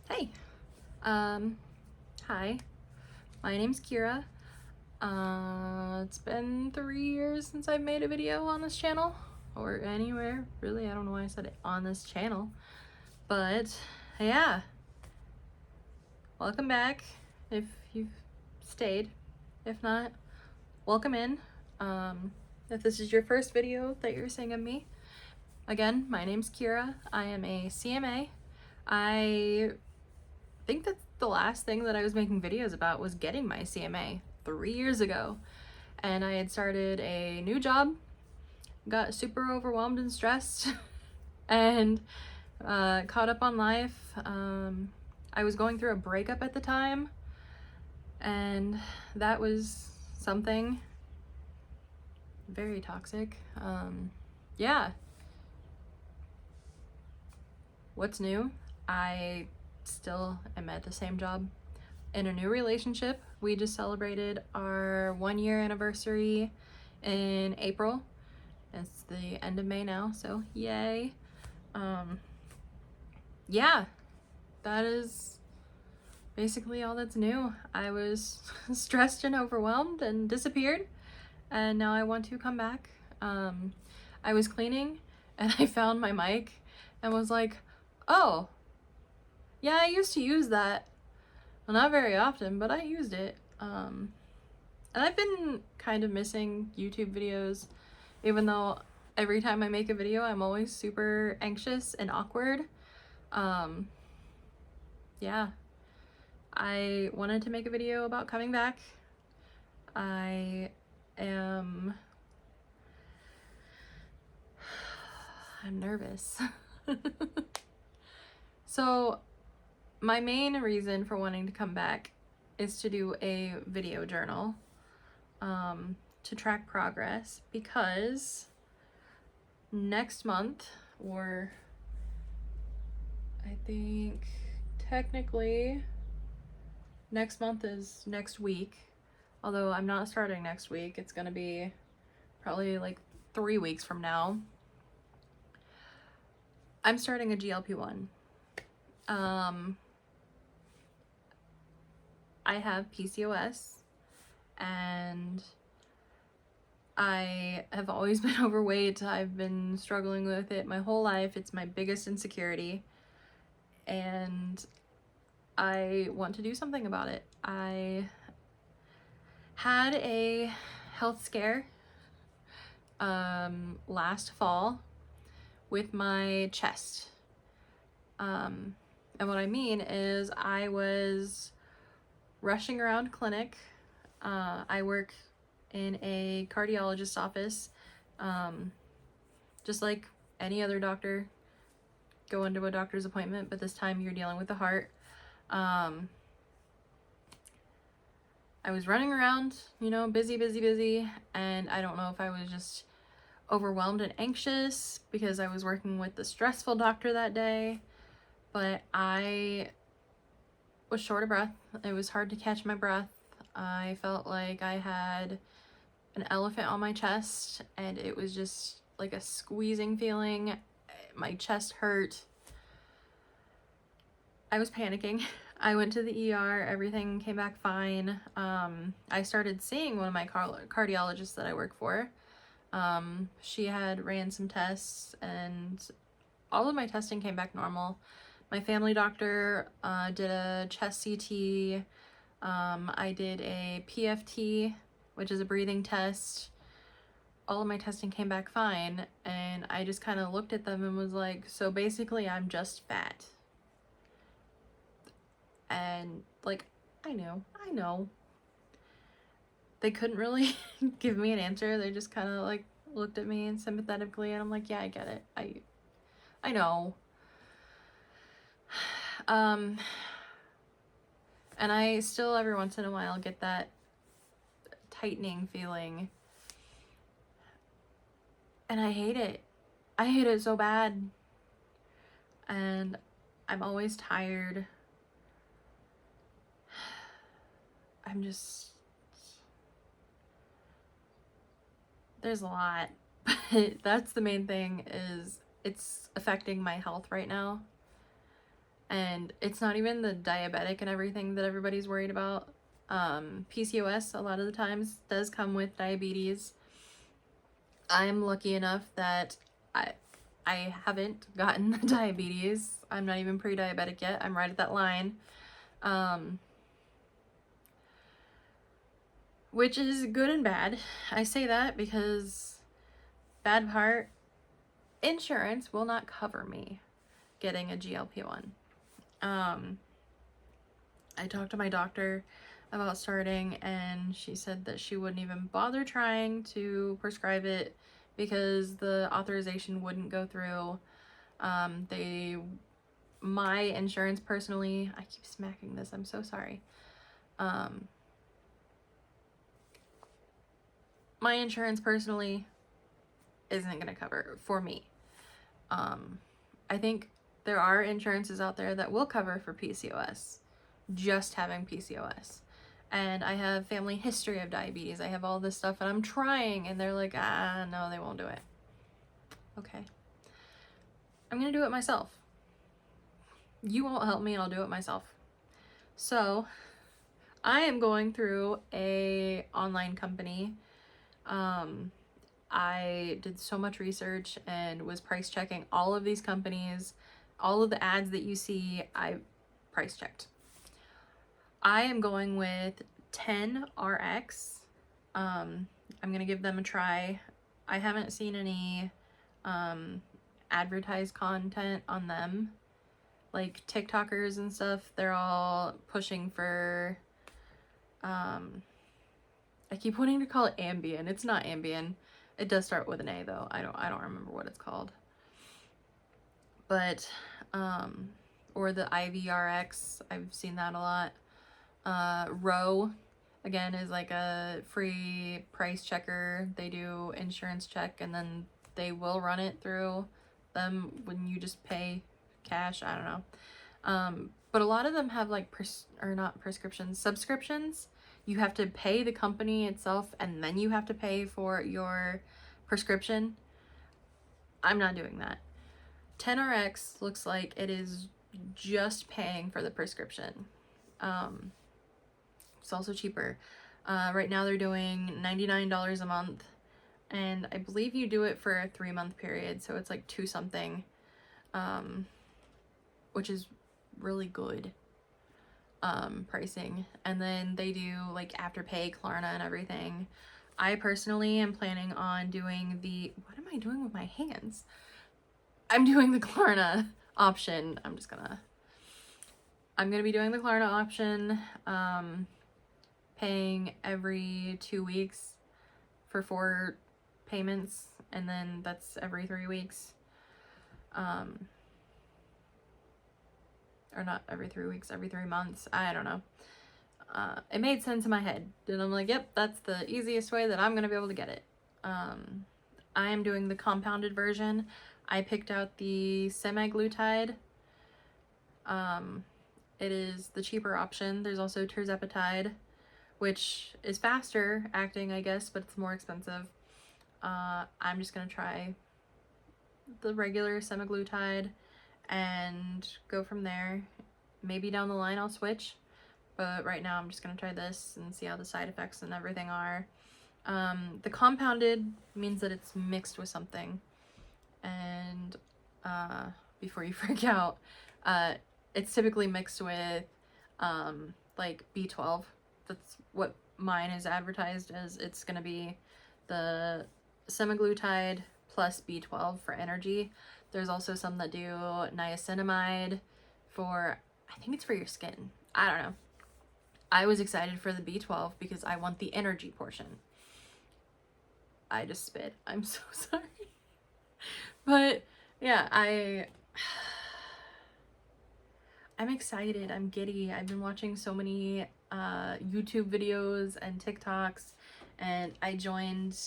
Hey, hi, my name's Kira. It's been 3 years since I've made a video on this channel, or anywhere, really. I don't know why I said it on this channel, but yeah, welcome back if you've stayed. If not, welcome in. If this is your first video that you're seeing of me, again, my name's Kira. I am a CMA. I think that the last thing that I was making videos about was getting my CMA 3 years ago. And I had started a new job, got super overwhelmed and stressed, and caught up on life. I was going through a breakup at the time, and that was something very toxic. Yeah. What's new? I still am at the same job in a new relationship. We just celebrated our 1 year anniversary in April. It's the end of May now, so yay. Yeah, that is basically all that's new. I was stressed and overwhelmed and disappeared, and now I want to come back. I was cleaning and I found my mic and was like, oh, yeah, I used to use that. Well, not very often, but I used it. And I've been kind of missing YouTube videos, even though every time I make a video, I'm always super anxious and awkward. Yeah, I wanted to make a video about coming back. I'm nervous. So my main reason for wanting to come back is to do a video journal, to track progress, because next month, or I think technically next month is next week, although I'm not starting next week. It's gonna be probably like 3 weeks from now. I'm starting a glp1. I have PCOS, and I have always been overweight. I've been struggling with it my whole life. It's my biggest insecurity, and I want to do something about it. I had a health scare last fall with my chest. And what I mean is I was rushing around clinic. I work in a cardiologist's office, just like any other doctor. Go into a doctor's appointment, but this time you're dealing with the heart. I was running around, busy, and I don't know if I was just overwhelmed and anxious because I was working with the stressful doctor that day, but I was short of breath. It was hard to catch my breath. I felt like I had an elephant on my chest, and it was just like a squeezing feeling. My chest hurt. I was panicking. I went to the ER, everything came back fine. I started seeing one of my cardiologists that I work for. She had ran some tests, and all of my testing came back normal. My family doctor did a chest CT. I did a PFT, which is a breathing test. All of my testing came back fine, and I just kind of looked at them and was like, so basically I'm just fat. And like, I know. They couldn't really give me an answer. They just kind of like looked at me and sympathetically, and I'm like, yeah, I get it. I know. And I still every once in a while get that tightening feeling, and I hate it. I hate it so bad, and I'm always tired. I'm just, there's a lot, but that's the main thing, is it's affecting my health right now. And it's not even the diabetic and everything that everybody's worried about. PCOS a lot of the times does come with diabetes. I'm lucky enough that I haven't gotten the diabetes. I'm not even pre-diabetic yet. I'm right at that line. Which is good and bad. I say that because bad part, insurance will not cover me getting a GLP-1. I talked to my doctor about starting, and she said that she wouldn't even bother trying to prescribe it because the authorization wouldn't go through. My insurance personally, I keep smacking this, I'm so sorry. My insurance personally isn't going to cover for me. I think there are insurances out there that will cover for PCOS, just having PCOS. And I have family history of diabetes. I have all this stuff, and I'm trying, and they're like, no, they won't do it. Okay. I'm going to do it myself. You won't help me, I'll do it myself. So, I am going through a online company. I did so much research and was price checking all of these companies. All of the ads that you see, I price checked. I am going with 10RX. I'm gonna give them a try. I haven't seen any advertised content on them. Like TikTokers and stuff, they're all pushing for I keep wanting to call it Ambien. It's not Ambien. It does start with an A though. I don't remember what it's called. But or the IVRX, I've seen that a lot. Row again is like a free price checker. They do insurance check, and then they will run it through them when you just pay cash. I don't know. But a lot of them have like subscriptions. You have to pay the company itself, and then you have to pay for your prescription. I'm not doing that. 10RX looks like it is just paying for the prescription. It's also cheaper. Right now they're doing $99 a month, and I believe you do it for a 3-month period, so it's like $2 something, which is really good pricing. And then they do like Afterpay, Klarna, and everything. I personally am planning on doing what am I doing with my hands? I'm doing the Klarna option. I'm gonna be doing the Klarna option, paying every 2 weeks for 4 payments, and then that's every 3 weeks. Or not every 3 weeks, every 3 months. I don't know. It made sense in my head, and I'm like, yep, that's the easiest way that I'm gonna be able to get it. I am doing the compounded version. I picked out the semaglutide. It is the cheaper option. There's also tirzepatide, which is faster acting, I guess, but it's more expensive. I'm just gonna try the regular semaglutide and go from there. Maybe down the line I'll switch, but right now I'm just gonna try this and see how the side effects and everything are. The compounded means that it's mixed with something, and before you freak out, it's typically mixed with like B12. That's what mine is advertised as. It's gonna be the semaglutide plus B12 for energy. There's also some that do niacinamide for, I think it's for your skin. I don't know. I was excited for the B12 because I want the energy portion. I just spit. I'm so sorry. But yeah, I'm excited. I'm giddy. I've been watching so many YouTube videos and TikToks, and I joined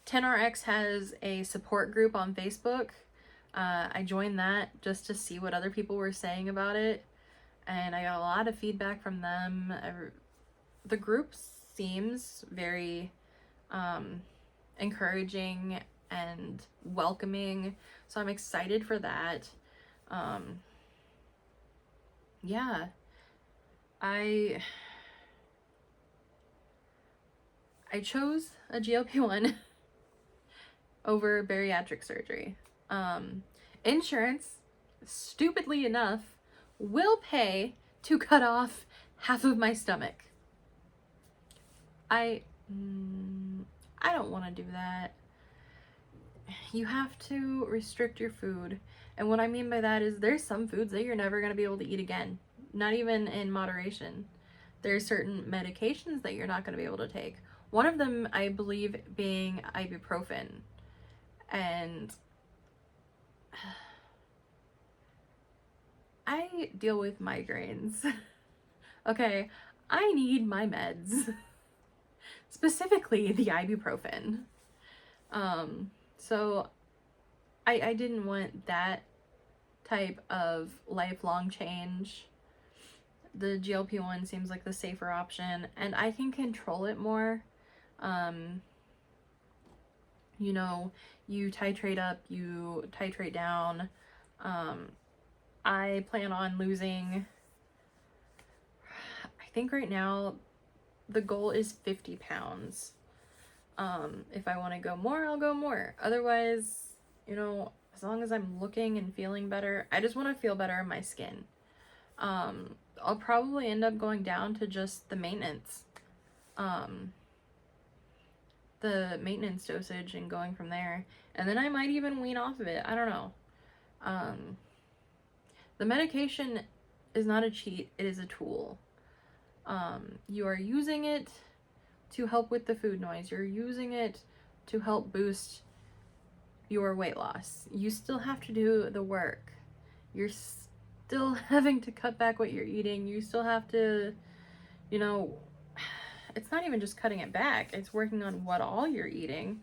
10RX has a support group on Facebook. I joined that just to see what other people were saying about it, and I got a lot of feedback from them. The group seems very encouraging and welcoming, so I'm excited for that. yeah, I chose a GLP-1 over bariatric surgery. Insurance, stupidly enough, will pay to cut off half of my stomach. I don't want to do that. You have to restrict your food. And what I mean by that is there's some foods that you're never going to be able to eat again, not even in moderation. There's certain medications that you're not going to be able to take. One of them, I believe, being ibuprofen. And I deal with migraines. Okay, I need my meds. Specifically the ibuprofen. So I didn't want that type of lifelong change. The GLP-1 seems like the safer option, and I can control it more. You know, you titrate up, you titrate down. I plan on losing, I think right now the goal is 50 pounds. If I want to go more, I'll go more. Otherwise, you know, as long as I'm looking and feeling better, I just want to feel better in my skin. I'll probably end up going down to just the maintenance dosage and going from there. And then I might even wean off of it. I don't know. The medication is not a cheat, it is a tool. You are using it to help with the food noise. You're using it to help boost your weight loss. You still have to do the work. You're still having to cut back what you're eating. You still have to, you know, it's not even just cutting it back. It's working on what all you're eating.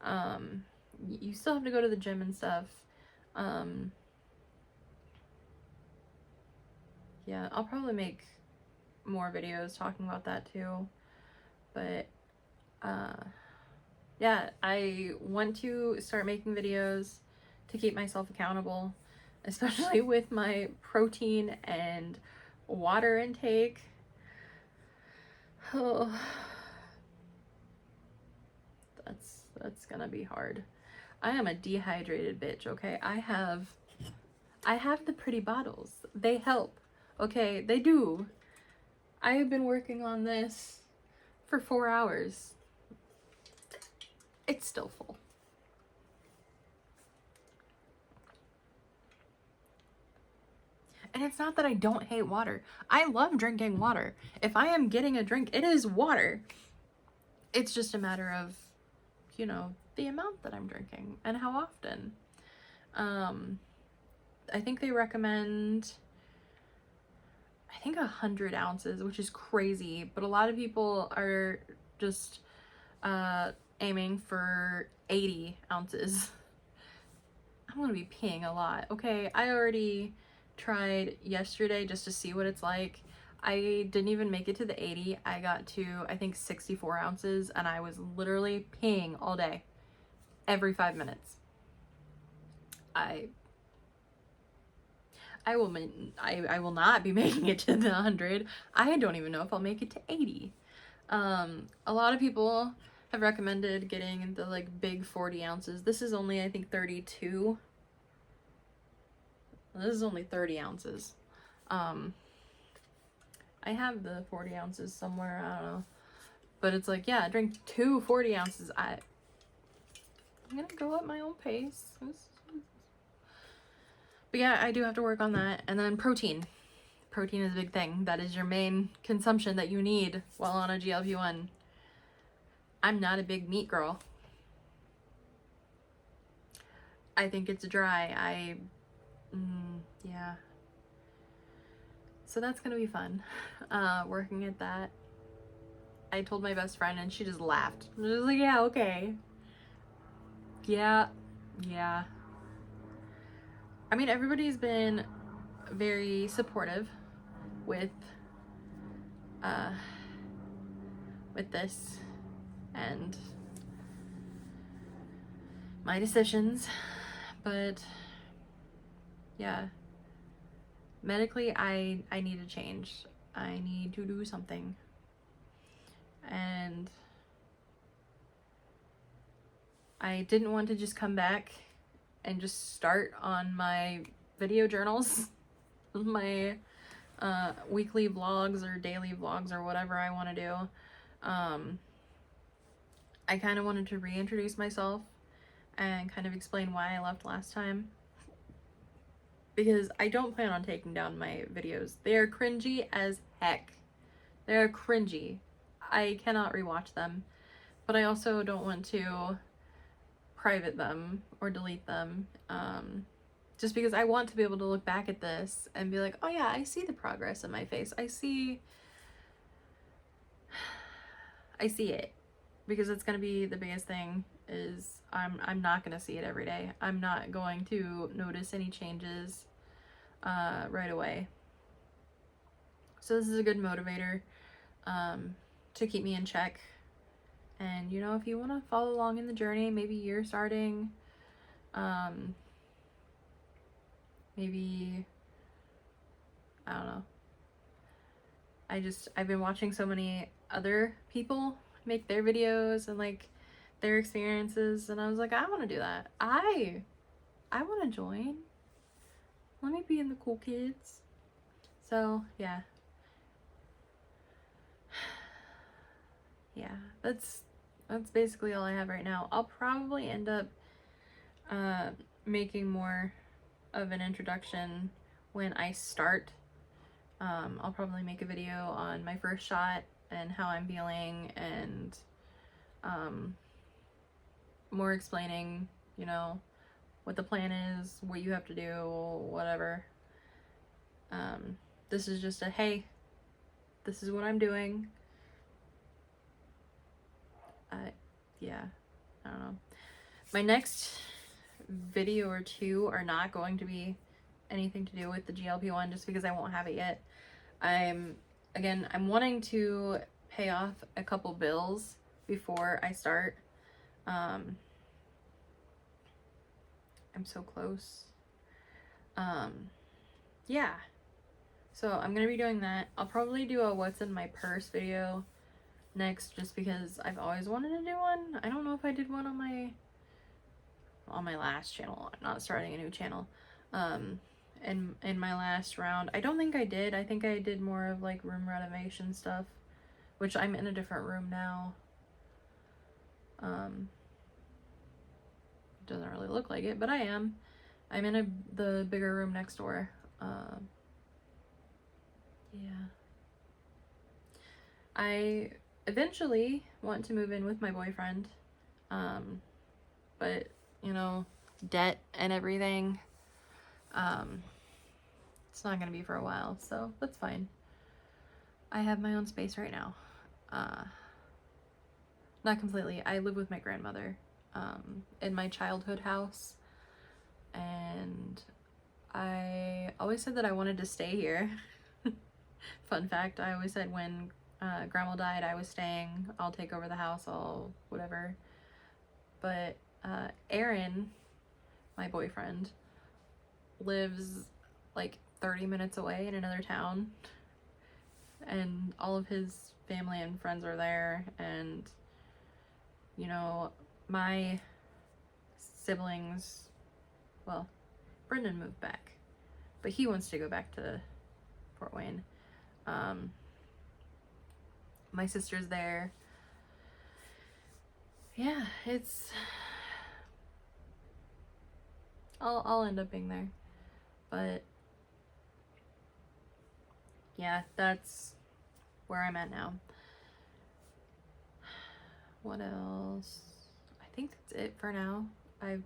You still have to go to the gym and stuff. Yeah, I'll probably make more videos talking about that too. But yeah, I want to start making videos to keep myself accountable, especially with my protein and water intake. Oh, that's gonna be hard. I am a dehydrated bitch, okay? I have the pretty bottles. They help, okay? They do. I have been working on this for 4 hours. It's still full. And it's not that I don't hate water. I love drinking water. If I am getting a drink, it is water. It's just a matter of, you know, the amount that I'm drinking and how often. I think they recommend, I think 100 ounces, which is crazy, but a lot of people are just aiming for 80 ounces. I'm gonna be peeing a lot. Okay, I already tried yesterday just to see what it's like. I didn't even make it to the 80. I got to, I think, 64 ounces, and I was literally peeing all day, every 5 minutes. I will not be making it to the 100. I don't even know if I'll make it to 80. A lot of people have recommended getting the like big 40 ounces. This is only, I think, 32. This is only 30 ounces. I have the 40 ounces somewhere, I don't know. But it's like, yeah, drink 2 40 ounces. I'm gonna go at my own pace. But yeah, I do have to work on that. And then protein. Protein is a big thing. That is your main consumption that you need while on a GLP-1. I'm not a big meat girl. I think it's dry. Yeah. So that's gonna be fun, working at that. I told my best friend and she just laughed. She was like, yeah, okay. Yeah. I mean, everybody's been very supportive with this and my decisions, but yeah, medically, I need to change. I need to do something. And I didn't want to just come back and just start on my video journals, my weekly vlogs or daily vlogs or whatever I want to do. I kind of wanted to reintroduce myself and kind of explain why I left last time, because I don't plan on taking down my videos. They are cringy as heck. They're cringy. I cannot rewatch them, but I also don't want to private them or delete them, just because I want to be able to look back at this and be like, oh yeah, I see the progress in my face. I see it, because it's going to be the biggest thing. Is I'm not going to see it every day. I'm not going to notice any changes right away. So this is a good motivator to keep me in check. And you know, if you want to follow along in the journey, maybe you're starting, maybe, I don't know. I've been watching so many other people make their videos and like their experiences, and I was like, I want to do that. I want to join. Let me be in the cool kids. So yeah. Yeah, that's basically all I have right now. I'll probably end up making more of an introduction when I start. I'll probably make a video on my first shot and how I'm feeling, and more explaining, you know, what the plan is, what you have to do, whatever. This is just a, hey, this is what I'm doing. Yeah, I don't know. My next video or two are not going to be anything to do with the glp1, just because I won't have it yet. I'm wanting to pay off a couple bills before I start. I'm so close. Yeah, so I'm gonna be doing that. I'll probably do a what's in my purse video next, just because I've always wanted to do one. I don't know if I did one on my last channel. I'm not starting a new channel. In my last round, I don't think I did. I think I did more of like room renovation stuff, which I'm in a different room now. It doesn't really look like it, but I am. I'm in the bigger room next door. Yeah. I eventually want to move in with my boyfriend, but you know, debt and everything, it's not gonna be for a while, so that's fine. I have my own space right now. Not completely. I live with my grandmother in my childhood house, and I always said that I wanted to stay here. Fun fact, I always said when grandma died, I was staying. I'll take over the house, I'll whatever. But Aaron, my boyfriend, lives like 30 minutes away in another town, and all of his family and friends are there, and you know, my siblings, well, Brendan moved back, but he wants to go back to Fort Wayne. My sister's there. Yeah, it's, I'll end up being there, but yeah, that's where I'm at now. What else? I think that's it for now. I've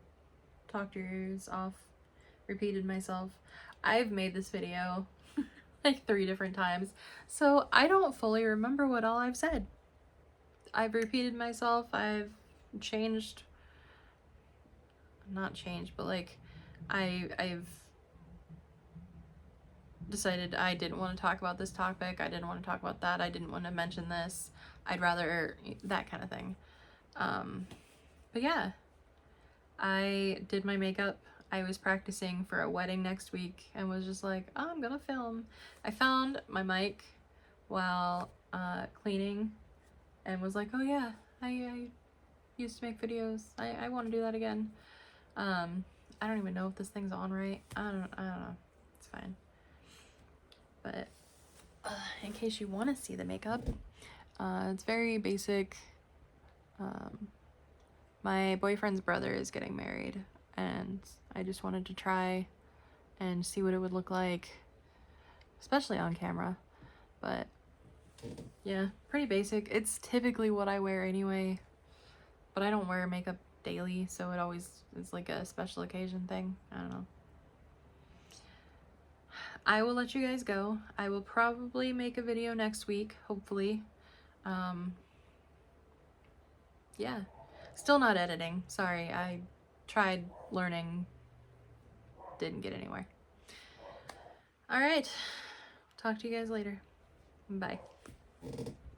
talked your ears off, repeated myself. I've made this video like 3 different times, so I don't fully remember what all I've said. I've repeated myself, I've changed, not changed, but like I've decided I didn't want to talk about this topic, I didn't want to talk about that, I didn't want to mention this, I'd rather, that kind of thing. But yeah, I did my makeup. I was practicing for a wedding next week and was just like, oh, I'm gonna film. I found my mic while cleaning and was like, oh yeah, I used to make videos. I want to do that again. I don't even know if this thing's on right. I don't know. It's fine. But in case you want to see the makeup, it's very basic. My boyfriend's brother is getting married, and I just wanted to try and see what it would look like, especially on camera. But yeah, pretty basic. It's typically what I wear anyway, but I don't wear makeup daily, so it always is like a special occasion thing. I don't know. I will let you guys go. I will probably make a video next week, hopefully. Yeah. Still not editing. Sorry, I tried learning, didn't get anywhere. All right. Talk to you guys later. Bye.